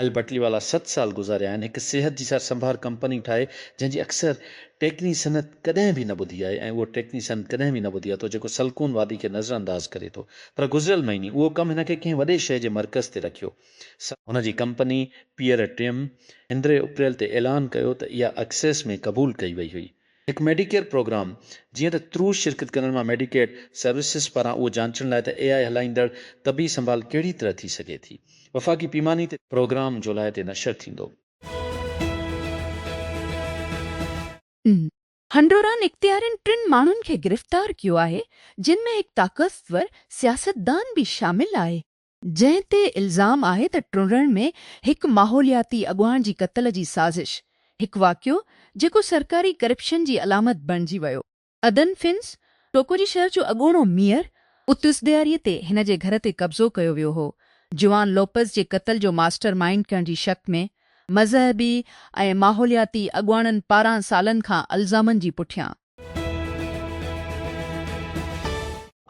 अल बटलीवाला 7 साल गुज़ारिया आहिनि हिकु सिहत जी सार संभाल कंपनी ठाहे जंहिंजी अक्सर टेक्नी सनत कॾहिं बि न ॿुधी आहे ऐं उहो टेक्नी सनत कॾहिं बि न ॿुधी आहे तो जेको सलकून वादी खे नज़रअंदाज करे थो पर गुज़िरियल महीने उहो कमु हिन खे कंहिं वॾे शइ जे मर्कज़ ते रखियो हुनजी कंपनी पियर टिम 15 अप्रैल ते ऐलान कयो त इहा एक्सेस में क़बूल कई वई हुई हिकु मेडिकेयर प्रोग्राम जीअं त त्रूस शिरकत करण मां मेडिकेड सर्विसिस पारां उहो जांचण लाइ त AI हलाईंदड़ तबी संभाल कहिड़ी तरह थी सघे थी वफ़ाक़ी पीमानी ते प्रोग्राम जुलाई ते नशर थींदो हंडोरान इख्तियारनि 3 माण्हुनि खे गिरफ़्तार कयो आहे जिन में हिकु ताक़तवर सियासतदान बि शामिल आहे जंहिं ते इल्ज़ाम आहे त टुरण में हिकु माहौलियाती अॻुवाण जी क़त्ल जी साज़िश हिकु वाक़ियो जेको सरकारी करप्शन जी अलामत बणिजी वियो अदन फिन्स टोकोरी शहर जो अॻूणो मेयर उतुसदियारीअ ते हिन जे घर ते कब्ज़ो कयो वियो हो जुआन लोपस जे क़त्ल जो मास्टर माइंड करण जी शक में मज़हबी ऐं माहौलियाती अॻुवाणनि 12 सालनि खां इल्ज़ामनि जी पुठियां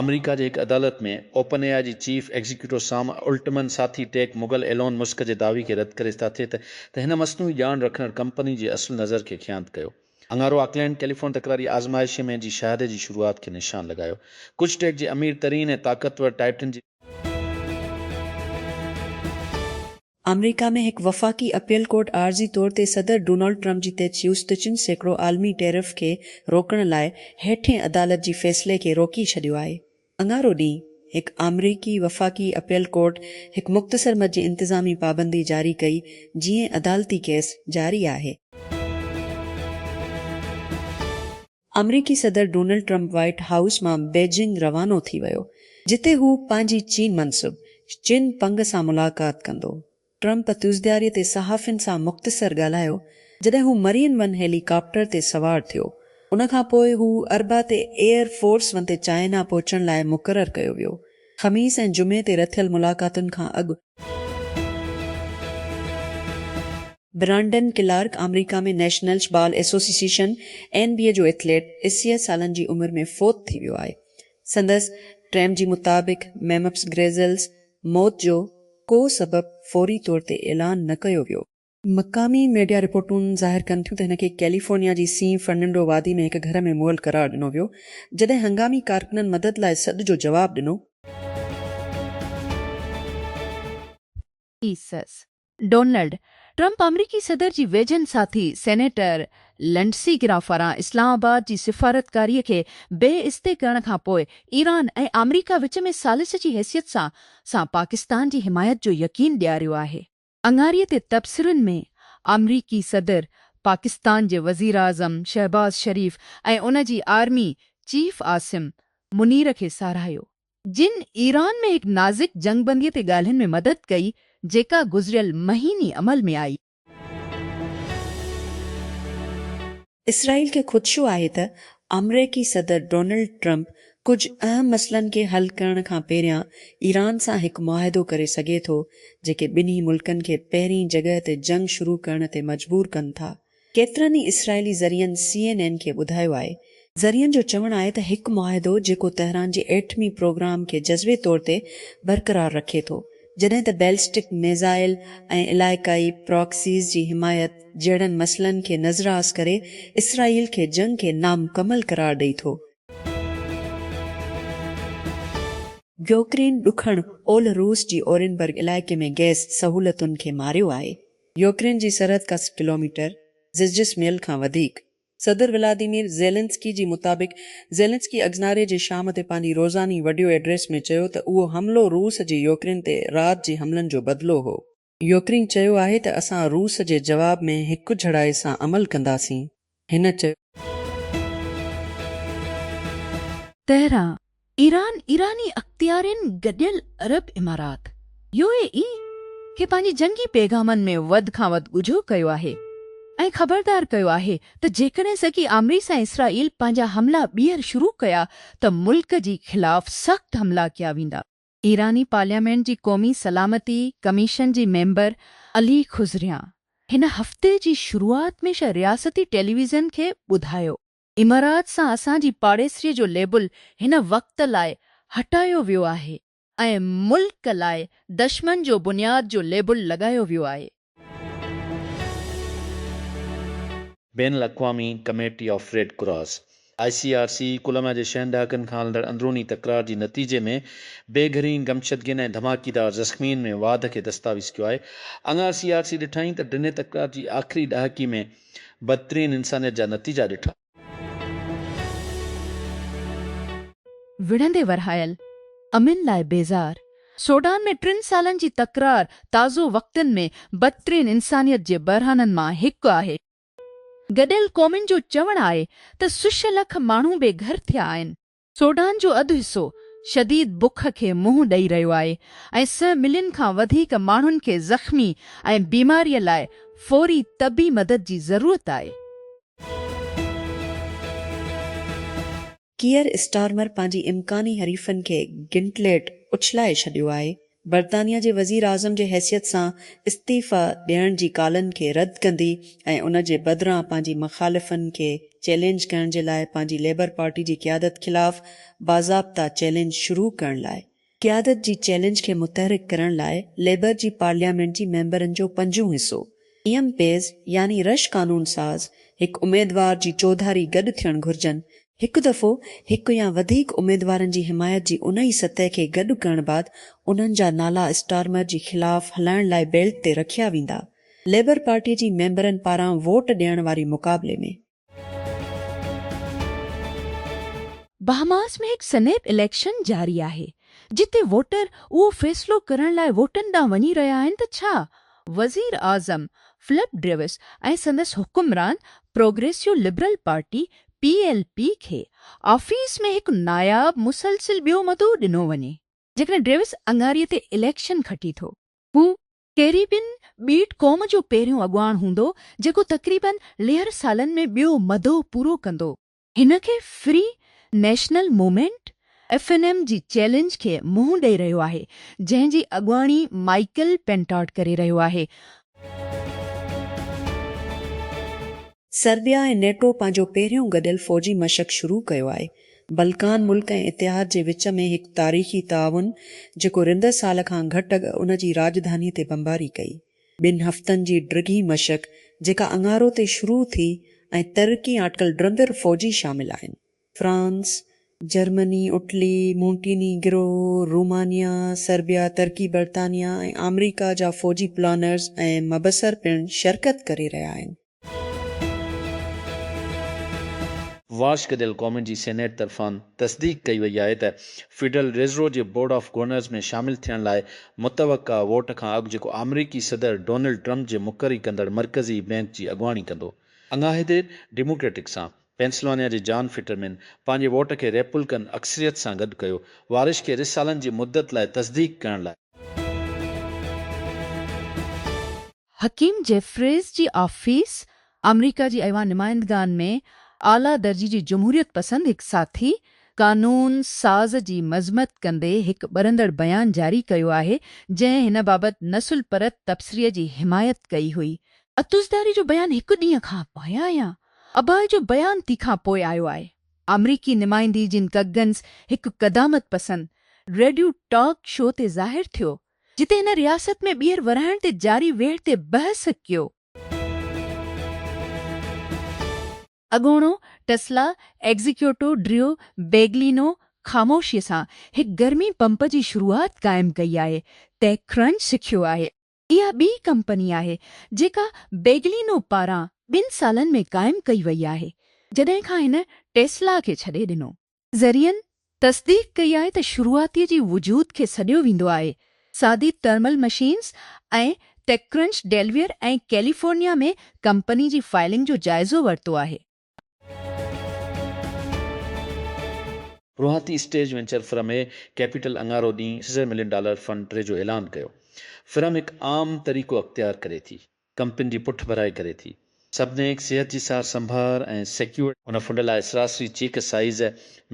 अमेरिका जे हिकु अदालत में ओपन AI जी चीफ एग्जीक्यूटिव साम उल्टमन साथी टेक मुगल एलोन मुस्क जे दावी खे रद्द करे था थिए त हिन मसनूई ॼाण रखंदड़ कंपनी जे असुल नज़र खे ख़्यात कयो अंगारो ऑकलैंड कैलिफोर्न तकरारी आज़माइश में जी शहादत जी शुरूआत खे निशान लॻायो कुझु टेक जे अमीर तरीन ऐं ताक़तवर टाइटन जी अमेरिका में हिकु वफ़ाक़ी अपील कोर्ट आर्ज़ी तौर ते सदर डोनाल्ड ट्रंप जी ते 63 आलमी टैरिफ खे रोकण लाइ हेठें अदालत जी फ़ैसिले खे रोकी छॾियो आहे अंगारो ॾींहुं हिकु अमरीकी वफ़ाक़ी अपील कोर्ट हिकु मुख़्तसर मद जी इंतिज़ामी पाबंदी जारी कई जीअं अदालती केस जारी आहे अमरीकी सदर डोनाल्ड ट्रंप व्हाइट हाउस मां बेजिंग रवानो थी वियो जिते हू पंहिंजी चीन मनसूब चिन पंग सां मुलाक़ात कंदो ट्रंप तुज़दियारीअ ते सहाफ़ियुनि सां मुख़्तसर ॻाल्हायो जॾहिं हू मरीन वन हेलीकॉप्टर ते सवार थियो उन खां पोइ हू अरबा ते एयर फोर्स वन ते चाइना पहुचण लाइ मुक़ररु कयो वियो ख़मीस ऐं जुमे ते रथियल मुलाक़ातुनि खां अॻु ब्रांडन क्लार्क अमेरिका में नेशनल बाल एसोसिएशन NBA जो एथलीट 80 सालनि जी उमिरि में फ़ौत थी वियो आहे संदसि ट्रैम जी मुताबिक़ मेमप्स ग्रेज़ल्स मौत जो को सबबु फौरी तौर ते ऐलान न कयो वियो मक़ामी मीडिया रिपोर्टूं ज़ाहिर कनि थियूं त हिन खे कैलिफोर्निया जी सी फर्नांडो वादी में हिकु घर में मुअल करार ॾिनो वियो जॾहिं हंगामी कारकुननि मदद लाइ सॾ जो जवाबु ॾिनो डोनाल्ड ट्रंप अमरीकी सदर जी वेझनि साथी सेनेटर लेंडसी गिराफारां इस्लामाबाद जी सिफ़ारतकारीअ खे बेइज़्ती करण खां पोइ ईरान ऐं अमरीका विच में सालिस जी हैसियत सां पाकिस्तान जी हिमायत जो यकीन ॾियारियो आहे अंगारीअ ते तबसरनि में अमरीकी सदर पाकिस्तान जे वज़ीर आज़म शहबाज शरीफ़ ऐं उन जी आर्मी चीफ आसिम मुनीर खे साराहियो जिन ईरान में हिकु नाज़िक जंगबंदीअ ते ॻाल्हियुनि में मदद कई जेका गुज़िरियल महीने अमल में आई इसराइल खे ख़ुदशो आहे त अमरीकी सदर डोनाल्ड ट्रंप कुझु अहम मसइलनि खे हल करण खां पहिरियां ईरान सां हिकु मुआहिदो करे सघे थो जेके ॿिन्ही मुल्कनि खे पहिरीं जॻह ते जंग शुरू करण ते मजबूर कनि था केतिरनि ई इसराइली ज़रियनि CNN खे ॿुधायो आहे ज़रियनि जो चवणु आहे त हिकु मुआहिदो जेको तहरान जे एटमी प्रोग्राम खे जज़्बे तौर ते बरक़रार रखे थो जॾहिं त बैलिस्टिक मिज़ाइल ऐं इलाइक़ाई प्रॉक्सीज़ जी हिमायत जहिड़नि मसइलनि खे नज़रअंदाज़ करे इसराइल खे जंग खे नामुकमल करार ॾेई थो यूक्रेन ॾुखण ओल रूस जी ओरेनबर्ग इलाइक़े में गैस सहूलियतुनि खे मारियो आहे यूक्रेन जी सरहद का किलोमीटर ज़िज़िस मील खां वधीक सदर व्लादिमीर ज़ेलेंस्की जी मुताबिक़ ज़ेलेंस्की अगज़नारे जे शाम ते पंहिंजी रोज़ानी वीडियो एड्रेस में चयो त उहो हमिलो रूस जे यूक्रेन ते राति जे हमलनि जो बदिलो हो यूक्रेन चयो आहे त असां रूस जे जवाब में हिकु झड़ाई सां अमल कंदासीं हिन चयो तेहरां ईरान ईरानी अख्तियारनि गॾियल अरब इमारात UAE खे पंहिंजी जंगी पैगामनि में वधि खां वधि ॻुझो कयो आहे ऐं ख़बरदार कयो आहे त जेकॾहिं सकी अमरीका ऐं इसराइल पंहिंजा हमला ॿीहर शुरू कया त मुल्क जी ख़िलाफ़ सख़्त हमला कया वेंदा ईरानी पार्लियामेंट जी क़ौमी सलामती कमीशन जी मेंबर अली खुज़रिया हिन हफ़्ते जी शुरूआत में रियासती टेलीविज़न खे ॿुधायो इमारात सां असांजी पाड़ेसरीअ जो लेबल हिन वक़्त लाइ हटायो वियो आहे ऐं मुल्क लाइ दुश्मन जो बुनियाद जो लेबल लॻायो वियो आहे। बैन अल-अक़वामी committee of red cross ICRC कुलमा जे 6 ॾहाकनि खां हलंदड़ अंदरूनी तकरार जे नतीजे में बेघरीन गमशदगियुनि ऐं धमाकेदार ज़ख़्मियुनि में वाध खे दस्तावेज़ कयो आहे। अङा CRC ॾिठाई त ॾिने तकरार जी आख़िरी ॾहाकी में बदतरीन इंसानियत जा नतीजा ॾिठा। विढ़ंदे वरहायल अमिन लाइ बेज़ार सूडान में 3 सालनि जी तकरार ताज़ो वक़्तनि में बदतरीन इंसानियत जे बरहाननि मां हिकु आहे। गॾियल क़ौमुनि जो चवणु आहे त सुश लख माण्हू बेघर थिया आहिनि। सूडान जो अधु हिसो शदीद बुख खे मुंहुं ॾेई रहियो आहे ऐं 100 मिलियन खां वधीक माण्हुनि खे ज़ख़्मी ऐं बीमारीअ लाइ फ़ौरी तबी मदद जी ज़रूरत आहे। कीयर स्टारमर पंहिंजी इम्कानी हरीफ़नि खे गिंटलेट उछलाए छॾियो आहे। बर्तानिया जे वज़ीर आज़म जे हैसियत सां इस्तीफ़ा ॾियण जी कालनि खे रद्द कंदी ऐं उन जे बदिरां पंहिंजी मुख़ालिफ़नि खे चैलेंज करण जे लाइ पंहिंजी लेबर पार्टी जी क़यादत ख़िलाफ़ बाज़ाब्ता चैलेंज शुरू करण लाइ क़यादत जी चैलेंज खे मुतहरिक करण लाइ लेबर जी पार्लियामेंट जी मेंबरनि जो 5 हिसो पेज़ यानी रश कानून साज़ हिकु उमेदवार जी चौधारी गॾु थियणु घुर्जनि। हिकु दफ़ो हिकु या वधीक उमेदवारनि जी हिमायत जी उन ई सतह खे गॾु करण बाद उन्हनि जा नाला स्टारमर जी ख़िलाफ़ हलाइण लाइ बेल्ट ते रखिया वेंदा। लेबर पार्टी जी मेंबरनि पारां वोट ॾियण वारी मुक़ाबले में बहमास में हिकु सनेप इलेक्शन जारी आहे जिते वोटर उहो फ़ैसिलो करण लाइ वोटनि ॾांहुं वञी रहिया आहिनि त छा वज़ीर आज़म फिलिप ड्रेविस ऐं संदसि हुकुमरान प्रोग्रेसिव लिबरल पार्टी PLP खे ऑफिस में हिकु नायाब मुसलसिल ॿियो मदो ॾिनो वञे। जेकॾहिं ड्रेविस अंगारीअ ते इलेक्शन खटी थो, हू कैरिबियन ॿीट क़ौम जो पहिरियों अॻुवाण हूंदो जेको तक़रीबन 1.5 सालनि में ॿियो मदो पूरो कंदो। हिन खे फ्री नेशनल मूवमेंट FNM जी चैलेंज खे मुंहुं ॾेई रहियो आहे, जंहिंजी अॻुवाणी माइकल पेंटाट करे रहियो आहे। सर्बिया ऐं नेटो पंहिंजो पहिरियों गॾियल फ़ौजी मशक़ शुरू कयो आहे। बल्कान मुल्क ऐं इतिहाद जे विच में हिकु तारीख़ी ताउन जेको रिंदड़ साल खां घटि अॻु उन जी राजधानीअ ते बमबारी कई। 2 हफ़्तनि जी ड्रिघी मशक़ जेका अंगारो ते शुरू थी ऐं तरक़ी आटकल ड्रंदड़ फ़ौजी शामिल आहिनि। France, Germany, Italy, Montenegro, Romania, Serbia, तुर्की, बर्तानिया ऐं अमेरिका जा फ़ौजी प्लानर्स ऐं मबसर पिणु शिरकत करे रहिया आहिनि। वाश गॾियल क़ौमुनि जी सेनेट तरफ़ां तस्दीक कई वई आहे त federal reserve J board of governors में शामिल थियण लाइ मुतवक़ा वोट खां अॻु जेको अमरीकी सदर डोनाल्ड ट्रंप जे मुक़ररी कंदड़ मरकज़ी बैंक जी अॻुवाणी कंदो। अङाहिदे डेमोक्रेटिक सां पेंसिल्वानिया जे जॉन फिटरमैन पंहिंजे वोट खे रेपब्लिकन अक्सरियत सां गॾु कयो। वारिश खे 2 सालनि जी मुद्दत लाइ तस्दीक करण लाइ हकीम जेफ्रीज़ जी ऑफिस अमरीका जी ऐवान नुमाइंदगान में आला दर्जी जी जमहूरियत पसंद हिकु साथी कानून साज़ जी मज़मत कंदे हिकु ॿरंदड़ बयान जारी कयो आहे जंहिं हिन बाबति नसुल परत तबसरीअ जी हिमायत कई हुई। अतुज़दारी जो बयान 1 ॾींहं खां पोयां या अबाए जो बयान ती खां पोइ आयो आहे। अमरीकी नुमाइंदी जिन कगन्स हिकु क़दामत पसंद रेडियो टॉक शो ते ज़ाहिर थियो जिते हिन रियासत में ॿीहर वराइण ते जारी वेढ़ ते बहस कयो। अॻोणो टेस्ला एग्जीक्यूटिव ड्रियो बेगलिनो ख़ामोशीअ सां हिकु गर्मी पंप जी शुरूआत क़ाइमु कई आहे। टेकक्रंच सिखियो आहे इहा ॿी कंपनी आहे जेका बेगलिनो पारां 2 सालनि में क़ाइमु कई वई आहे जॾहिं खां हिन टेस्ला खे छॾे ॾिनो। ज़रियनि तस्दीक कई आहे त शुरूआतीअ जी वजूद खे सॾियो वेंदो आहे। सादी थर्मल मशीन्स ऐं टेकक्रंच डेलवियर ऐं कैलिफोर्निया में कंपनी जी फाइलिंग जो जाइज़ो वरितो आहे। रुहाती स्टेज वेंचर फर्म कैपिटल अंगारो ॾींहुं $6 मिलियन फंड टे जो ऐलान कयो। फर्म हिकु आम तरीक़ो अख़्तियार करे थी, कंपनी जी पुठ भराई करे थी। सभिनी सिहत जी सार संभाल ऐं सिक्योर हुन फंड लाइ सरासरी चेक साइज़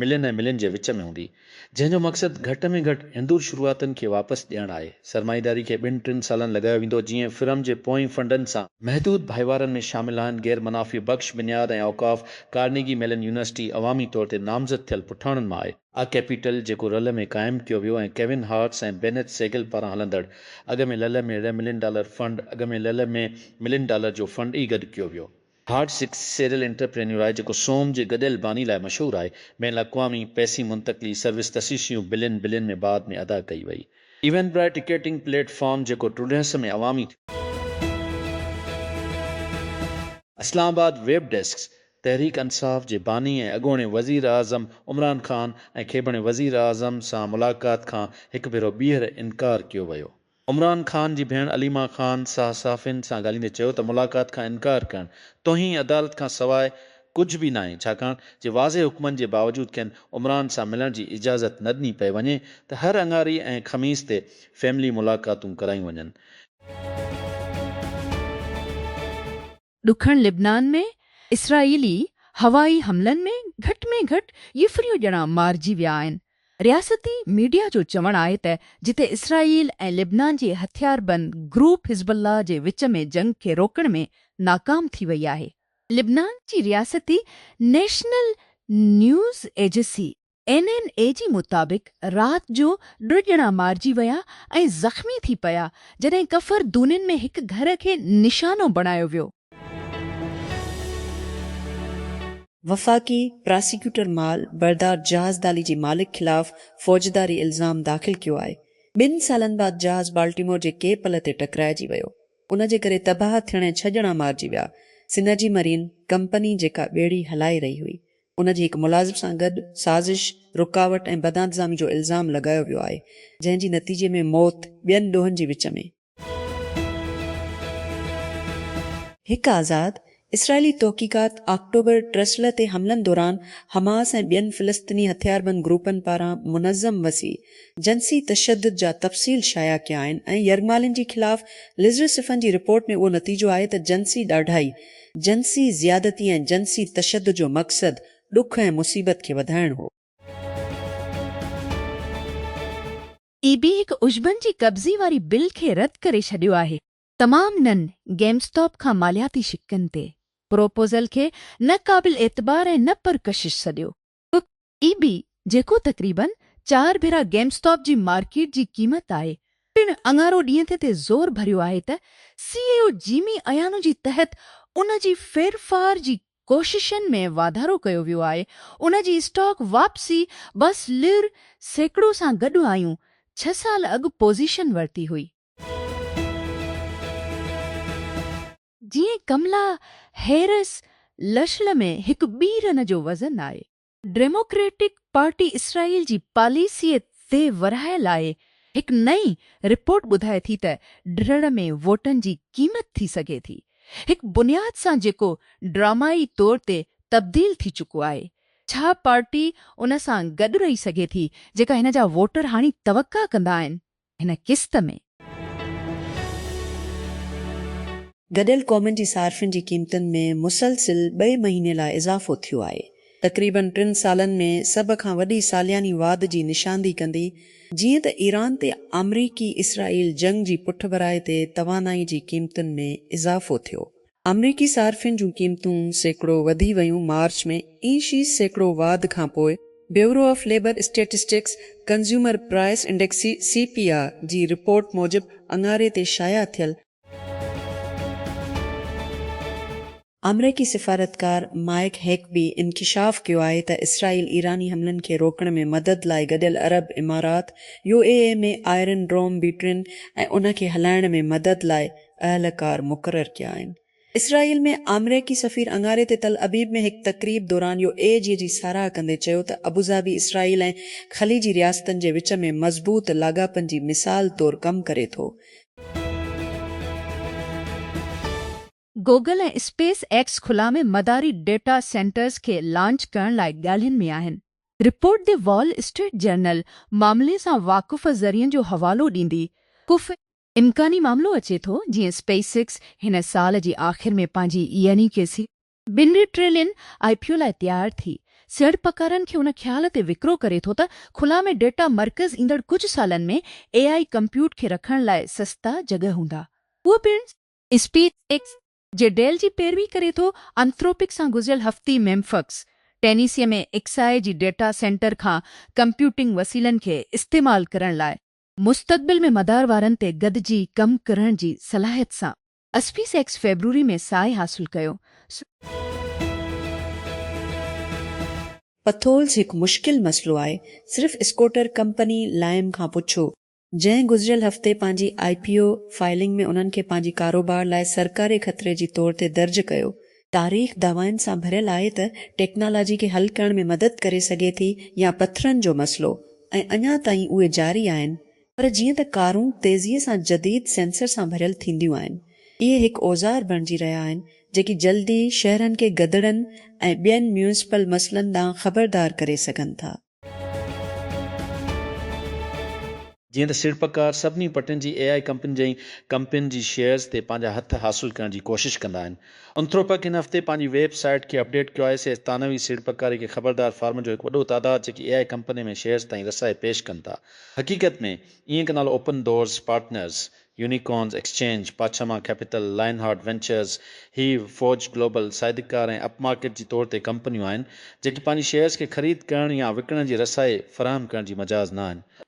मिलियन ऐं मिलियन जे विच में हूंदी, जंहिंजो मक़सदु घटि में घटि हिंदूर शुरूआतनि खे वापसि ॾियणु आहे। सरमाईदारी खे 2-3 सालनि लॻायो वेंदो जीअं फर्म जे पोएं फंडनि सां महदूद भाईवारनि में शामिल आहिनि गैर मुनाफ़ी बख़्श बुनियाद ऐं औक़ाफ़ कार्नेगी मेलन यूनिवर्सिटी अवामी तौर ते नामज़द थियल पुठाणनि मां आहे। आ कैपिटल जेको रल में क़ाइमु कयो वियो ऐं केविन हार्ट्स ऐं बेनेट सेगल पारां हलंदड़ अॻ में लल में $1 मिलियन फंड अॻ में लल में $1 मिलियन जो फंड ई गॾु कयो वियो। हार्ट्स हिकु सीरियल एंटरप्रेन्योर आहे जेको सोम जे गॾियल बानी लाइ मशहूरु आहे। बैन अक़वामी पैसी मुंतक़िली सर्विस तसीसियूं बिलियन में बाद में अदा कई वई। इवेंट ब्राइट टिकेटिंग प्लेटफॉर्म जेको टूरिस में अवामी इस्लामाबाद वेब डेस्क तहरीक इंसाफ़ जे बानी ऐं अॻूणे वज़ीर आज़म इमरान ख़ान ऐं खेबणे वज़ीर आज़म सां मुलाक़ात खां हिकु भेरो ॿीहर इनकार कयो वियो। इमरान ख़ान जी भेण अलीमा ख़ान सहाफ़ियुनि सां ॻाल्हाईंदे चयो त मुलाक़ात खां इनकार करणु तोहीं अदालत खां सवाइ कुझु बि न आहे, छाकाणि जे वाज़े हुकमनि जे बावजूदु खेनि उमरान सां मिलण जी इजाज़त न ॾिनी पई वञे त हर अंगारी ऐं ख़मीस ते फैमिली मुलाक़ातूं करायूं वञनि। ॾुखण लिबनान में इसराइली हवाई हमलनि में घटि यूफरियूं ॼणा मारिजी विया आहिनि। रियासती मीडिया जो चवणु आहे त जिते इसराइल ऐं लिबनान जे हथियारबंद ग्रुप हिज़बुल्लाह जे विच में जंग खे रोकण में नाकाम थी वई आहे। लिबनान जी रियासती नेशनल न्यूज़ एजेंसी NNA जी मुताबिक़ राति जो 2 ॼणा मारिजी विया ऐं ज़ख़्मी थी पिया जॾहिं कफ़र दूनिन में हिकु घर खे निशानो बणायो वियो। वफ़ाक़ी प्रोसिक्यूटर माल बरदार जहाज़ दाली जी मालिक ख़िलाफ़ फ़ौजदारी इल्ज़ाम दाख़िल कयो आहे। 2 सालनि बाद जहाज़ बाल्टीमोर जे केपल ते टकराइजी वियो। उन जे करे तबाह थियण 6 ॼणा मारिजी विया। सिनर्जी मरीन कंपनी जेका ॿेड़ी हलाए रही हुई उन जे हिकु मुलाज़िम सां गॾु साज़िश, रुकावट ऐं बदइंतज़ामी जो इल्ज़ाम लॻायो वियो आहे, जंहिं जी नतीजे में मौत ॿियनि ॾोहनि जे विच में। हिकु आज़ाद इसराइली तहक़ीक़ात अक्टूबर ट्रसले ते हमलनि दौरान हमास ऐं ॿियनि फ़िलिस्तीनी हथियारबंद ग्रुपनि पारां मुनज़्ज़म वसी जंसी तशद्दुद जा तफ़सील शाया कया आहिनि ऐं यरगमालिन जी ख़िलाफ़ लिज़र सिफ़न जी रिपोर्ट में उहो नतीजो आहे त जंसी ॾाढाई, जंसी ज़ियादती ऐं जंसी तशद्दुद जो मक़सदु ॾुख ऐं मुसीबत खे वधाइणु हो। EB हिकु उजबन जी कब्ज़ी वारी बिल खे रद्द करे छॾियो आहे। तमाम नन गेमस्टॉप खां मालियाती शिकनि ते प्रोपोज़ल खे न क़ाबिल एतबार ऐं न परकशिश सॾियो। EB जेको तक़रीबन 4 भेरा गेमस्टॉप जी मार्केट जी क़ीमत आहे, पिण अङारो ॾींहं ते ज़ोर भरियो आहे त CEO जिमी अयानो जी तहत उन जी फेरफार जी कोशिशनि में वाधारो कयो वियो आहे। उन जी स्टॉक वापसी बस लिर सैकड़ो सां गॾु आयूं 6 साल अॻु पोज़ीशन वरिती हुई। जीअं कमला हैरिस लशल में हिकु ॿी रन जो वज़न आहे। डेमोक्रेटिक पार्टी इसराइल जी पॉलिसीअ ते वरहायल आहे। हिकु नई रिपोर्ट ॿुधाए थी त ड्रड़ में वोटनि जी क़ीमत थी सघे थी, हिकु बुनियाद सां जेको ड्रामाई तौर ते तब्दील थी चुको आहे। छा पार्टी उन सां गॾु रही सघे थी जेका हिन जा वोटर हाणे तवक़ा कंदा आहिनि? हिन किस्त में गॾियल क़ौमुनि जी सार्फ़िन जी क़ीमतुनि में मुसलसिल 2 महीने लाइ इज़ाफ़ो थियो आहे। तक़रीबन 3 सालनि में सभ खां वॾी सालियानी वाध जी निशानदी कंदी, जीअं त ईरान ते अमरीकी इसराइल जंग जी पुठभराई ते तवानाई जी क़ीमतुनि में इज़ाफ़ो थियो। अमरीकी सार्फ़िन जूं क़ीमतूं सैकड़ो वधी वयूं मार्च में। ई सैकड़ो वाध खां पोइ bureau of labour statistics consumer price index CPR जी रिपोर्ट मूजिबि अंगारे ते शाया थियल अमरीकी सिफ़ारतकार माइक हेकबी इंकिशाफ़ कयो आहे त इसराइल ईरानी हमलनि खे रोकण में मदद लाइ गॾियल अरब इमारात UAE में आयरन ड्रोम बीटरिन ऐं उन खे हलाइण में मदद लाइ अहलकार मुक़ररु कया आहिनि। इसराइल में अमरीकी सफ़ीर अंगारे ते तल अबीब में हिकु तक़रीब दौरान UAE जी साराह कंदे चयो त अबूज़ाबी इसराइल ऐं ख़लीजी रियासतनि जे विच में मज़बूत लाॻापनि जी मिसाल तौरु कमु करे थो। गूगल ऐं स्पेस एक्स खुला में मदारी डेटा सेंटर्स खे लॉन्च करण लाइ ॻाल्हियुनि में आहिनि। रिपोर्ट दे वॉल स्ट्रीट जर्नल मामले सां वाक़ुफ़ ज़रियनि जो हवालो ॾींदी कुफ़ इम्कानी मामिलो अचे थो जीअं स्पेस हिन साल जी आख़िर में पंहिंजी यानी 2 ट्रिलियन IPO लाइ तयारु थी सीड़पकारनि खे उन ख़्याल ते विकिरो करे थो त खुला में डेटा मर्कज़ ईंदड़ कुझु सालनि में AI कंप्यूट खे रखण लाइ सस्ता जॻह हूंदा। उहो पिण स्पेस एक्स जे डेल जी पैरवी करे थो एंथ्रोपिक सां गुज़िरियल हफ़्ती मेम्फक्स टेनीसीअ में एक्साए जी डेटा सेंटर खां कंप्यूटिंग वसीलनि खे इस्तेमालु करण लाइ मुस्तक़बिल में मदार वारनि ते गॾिजी कमु करण जी सलाहियत सां SpaceX फेबरवरी में साए हासिलु कयो। पथोल्स हिकु मुश्किल मसइलो आहे। सिर्फ़ स्कूटर कंपनी लाइम खां पुछो, जंहिं गुज़िरियल हफ़्ते पंहिंजी IPO फाइलिंग में उन्हनि खे पंहिंजी कारोबार लाइ सरकारी ख़तरे जी तौर ते दर्ज कयो। तारीख़ दावाइनि सां भरियल आहे त टेक्नोलॉजी खे हल करण में मदद करे सघे थी या पथरनि जो मसइलो, ऐं अञा ताईं उहे जारी आहिनि। पर जीअं त कारूं तेज़ीअ सां जदीद सेंसर सां भरियल थींदियूं आहिनि, इहे हिकु औज़ार बणिजी रहिया आहिनि जेकी जल्दी शहरनि खे गदड़नि ऐं ॿियनि म्यूनिसिपल मसइलनि ॾांहुं ख़बरदार करे सघनि था। जीअं त सीड़पकार सभिनी पटनि जी AI कंपनियुनि जी शेयर्स ते पंहिंजा हथ हासिलु करण जी कोशिश कंदा आहिनि। एंथ्रोपिक हिन हफ़्ते पंहिंजी वेबसाइट खे अपडेट कयो आहे से तानवी सीड़पकारी खे ख़बरदार फार्म जो हिकु वॾो तादाद जेकी AI कंपनी में शेयर्स ताईं रसाए पेश कनि था। हक़ीक़त में ईअं के नालो open doors partners, unicorns exchange, पाछमा कैपिटल, लाइनहार्ट वेंचर्स, ही फोर्ज ग्लोबल, साइदिकार ऐं अपमार्केट जी तौर ते कंपनियूं आहिनि जेकी पंहिंजी शेयर्स खे ख़रीद करण या विकिणण जी रसाए फ़राहम करण जी मजाज़ न आहिनि।